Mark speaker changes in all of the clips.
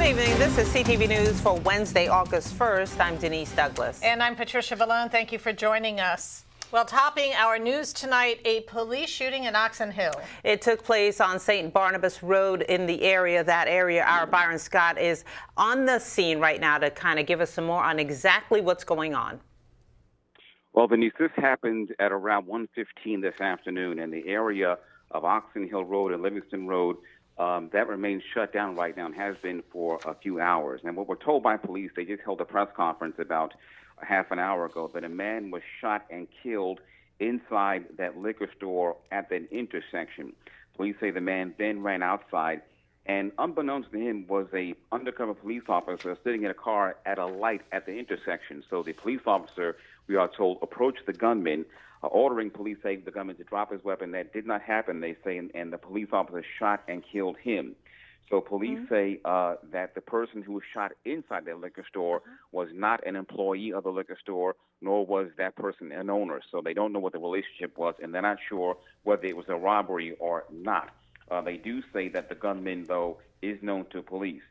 Speaker 1: evening. This is CTV News for Wednesday, August 1st. I'm Denise Douglas.
Speaker 2: And I'm Patricia Vallone. Thank you for joining us. Well, topping our news tonight, a police shooting in Oxon Hill.
Speaker 1: It took place on St. Barnabas Road in the area. That area, our Byron Scott is on the scene right now to kind of give us some more on exactly what's going on.
Speaker 3: Well, Denise, this happened at around 1:15 this afternoon in the area of Oxon Hill Road and Livingston Road. That remains shut down right now and has been for a few hours. And what we're told by police, they just held a press conference about a half an hour ago that a man was shot and killed inside that liquor store at that intersection. Police say the man then ran outside, and unbeknownst to him was a undercover police officer sitting in a car at a light at the intersection. So the police officer, we are told, approached the gunman, ordering police say the gunman to drop his weapon. That did not happen, they say, and the police officer shot and killed him. So police say that the person who was shot inside that liquor store was not an employee of the liquor store, nor was that person an owner. So they don't know what the relationship was, and they're not sure whether it was a robbery or not. They do say that the gunman, though, is known to police.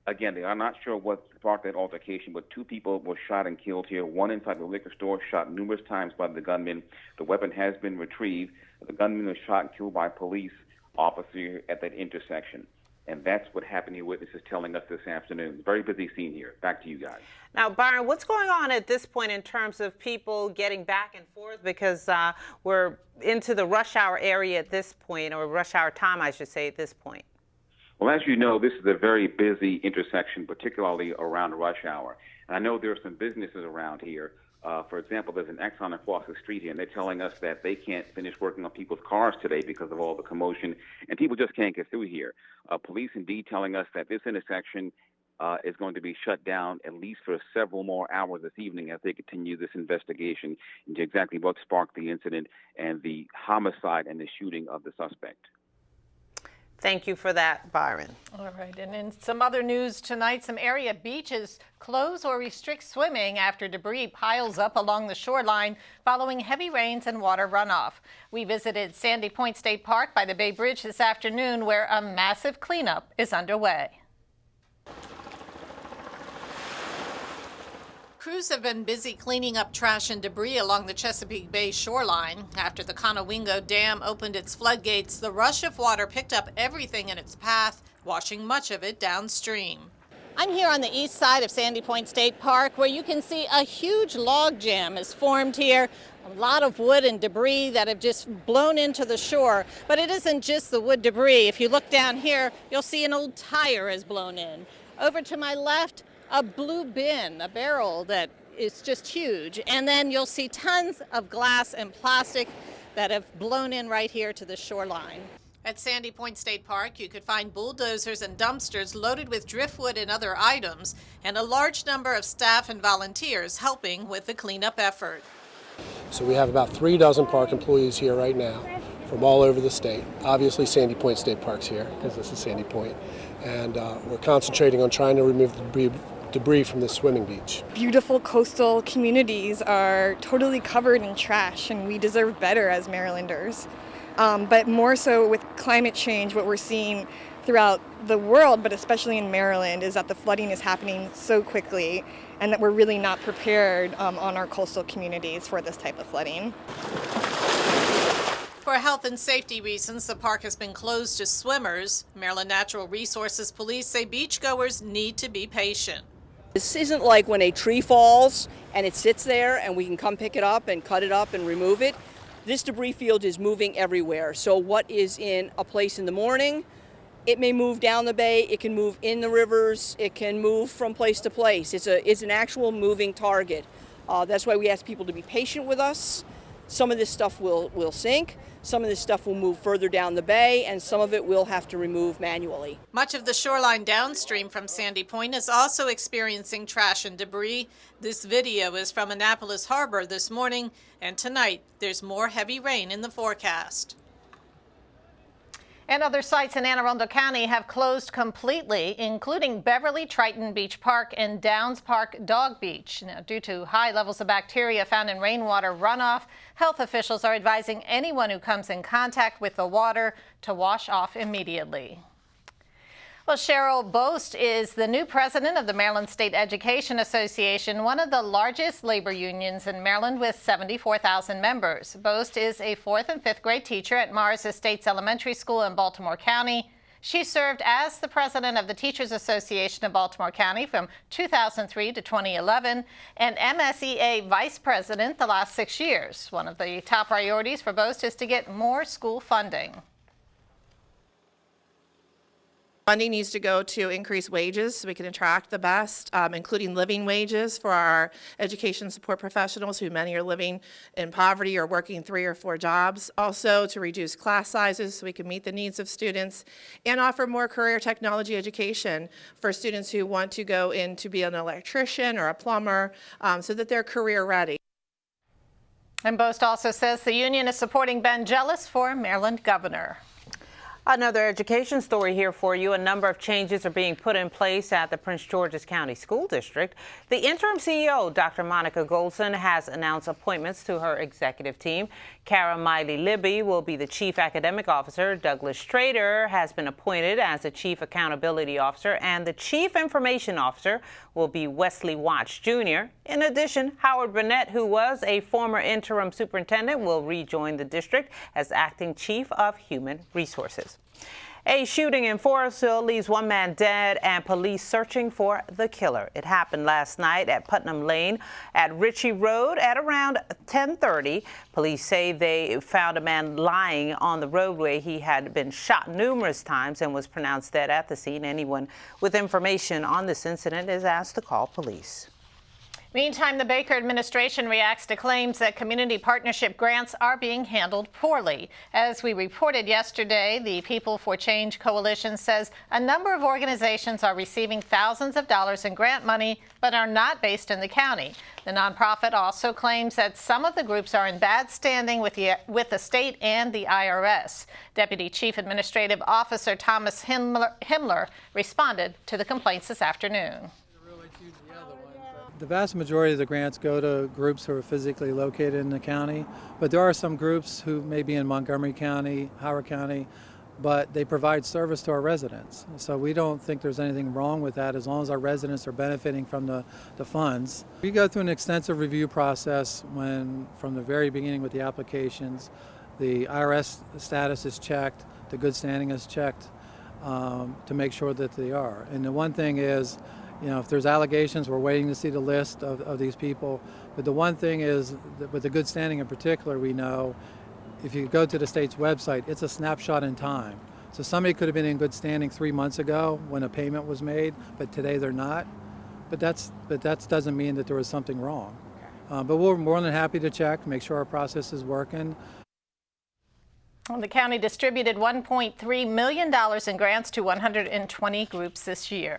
Speaker 3: Again, they are not sure what sparked that altercation, but two people were shot and killed here. One inside the liquor store, shot numerous times by the gunman. The weapon has been retrieved. The gunman was shot and killed by a police officer at that intersection. And that's what happened here. Witness is telling us this afternoon. Very busy scene here. Back to you guys.
Speaker 1: Now, Byron, what's going on at this point in terms of people getting back and forth? Because we're into the rush hour area at this point, or rush hour time, I should say, at this point.
Speaker 3: Well, as you know, this is a very busy intersection, particularly around rush hour. And I know there are some businesses around here. For example, there's an Exxon across the street here, and they're telling us that they can't finish working on people's cars today because of all the commotion, and people just can't get through here. Police indeed telling us that this intersection is going to be shut down at least for several more hours this evening as they continue this investigation into exactly what sparked the incident and the homicide and the shooting of the suspect.
Speaker 1: Thank you for that, Byron.
Speaker 2: All right, and in some other news tonight, some area beaches close or restrict swimming after debris piles up along the shoreline following heavy rains and water runoff. We visited Sandy Point State Park by the Bay Bridge this afternoon, where a massive cleanup is underway. Crews have been busy cleaning up trash and debris along the Chesapeake Bay shoreline. After the Conowingo Dam opened its floodgates, the rush of water picked up everything in its path, washing much of it downstream. I'm here on the east side of Sandy Point State Park, where you can see a huge log jam has formed here. A lot of wood and debris that have just blown into the shore. But it isn't just the wood debris. If you look down here, you'll see an old tire has blown in. Over to my left, a blue bin, a barrel that is just huge. And then you'll see tons of glass and plastic that have blown in right here to the shoreline. At Sandy Point State Park, you could find bulldozers and dumpsters loaded with driftwood and other items, and a large number of staff and volunteers helping with the cleanup effort.
Speaker 4: So we have about 3 dozen park employees here right now from all over the state. Obviously Sandy Point State Park's here because this is Sandy Point. And we're concentrating on trying to remove the debris from the swimming beach.
Speaker 5: Beautiful coastal communities are totally covered in trash, and we deserve better as Marylanders. But more so with climate change, what we're seeing throughout the world, but especially in Maryland, is that the flooding is happening so quickly and that we're really not prepared on our coastal communities for this type of flooding.
Speaker 2: For health and safety reasons, the park has been closed to swimmers. Maryland Natural Resources Police say beachgoers need to be patient.
Speaker 6: This isn't like when a tree falls and it sits there and we can come pick it up and cut it up and remove it. This debris field is moving everywhere. So what is in a place in the morning, it may move down the bay, it can move in the rivers, it can move from place to place. It's an actual moving target. That's why we ask people to be patient with us. Some of this stuff will sink, some of this stuff will move further down the bay, and some of it we'll have to remove manually.
Speaker 2: Much of the shoreline downstream from Sandy Point is also experiencing trash and debris. This video is from Annapolis Harbor this morning, and tonight there's more heavy rain in the forecast. And other sites in Anne Arundel County have closed completely, including Beverly Triton Beach Park and Downs Park Dog Beach. Now, due to high levels of bacteria found in rainwater runoff, health officials are advising anyone who comes in contact with the water to wash off immediately. Well, Cheryl, Boast is the new president of the Maryland State Education Association, one of the largest labor unions in Maryland with 74,000 members. Boast is a 4th and 5th grade teacher at Mars Estates Elementary School in Baltimore County. She served as the president of the Teachers Association of Baltimore County from 2003 to 2011 and MSEA vice president the last 6 years. One of the top priorities for Boast is to get more school funding.
Speaker 7: Funding needs to go to increase wages so we can attract the best, including living wages for our education support professionals, who many are living in poverty or working 3 or 4 jobs. Also to reduce class sizes so we can meet the needs of students, and offer more career technology education for students who want to go in to be an electrician or a plumber, so that they're career ready.
Speaker 2: And Boast also says the union is supporting Ben Jealous for Maryland governor.
Speaker 1: Another education story here for you. A number of changes are being put in place at the Prince George's County School District. The interim CEO, Dr. Monica Goldson, has announced appointments to her executive team. Kara Miley Libby will be the Chief Academic Officer. Douglas Strader has been appointed as the Chief Accountability Officer, and the Chief Information Officer will be Wesley Watts Jr. In addition, Howard Burnett, who was a former interim superintendent, will rejoin the district as acting Chief of Human Resources. A shooting in Forest Hill leaves 1 man dead and police searching for the killer. It happened last night at Putnam Lane at Ritchie Road at around 10:30. Police say they found a man lying on the roadway. He had been shot numerous times and was pronounced dead at the scene. Anyone with information on this incident is asked to call police.
Speaker 2: Meantime, the Baker administration reacts to claims that community partnership grants are being handled poorly. As we reported yesterday, the People for Change Coalition says a number of organizations are receiving thousands of dollars in grant money but are not based in the county. The nonprofit also claims that some of the groups are in bad standing with the state and the IRS. Deputy Chief Administrative Officer Thomas Himmler responded to the complaints this afternoon.
Speaker 8: The vast majority of the grants go to groups who are physically located in the county, but there are some groups who may be in Montgomery County, Howard County, but they provide service to our residents. So we don't think there's anything wrong with that as long as our residents are benefiting from the funds. We go through an extensive review process from the very beginning with the applications. The IRS status is checked, the good standing is checked to make sure that they are. And the one thing is, if there's allegations, we're waiting to see the list of these people. But the one thing is, with the good standing in particular, we know if you go to the state's website, it's a snapshot in time. So somebody could have been in good standing 3 months ago when a payment was made, but today they're not. But that doesn't mean that there was something wrong. But we're more than happy to check, make sure our process is working.
Speaker 2: The county distributed $1.3 million in grants to 120 groups this year.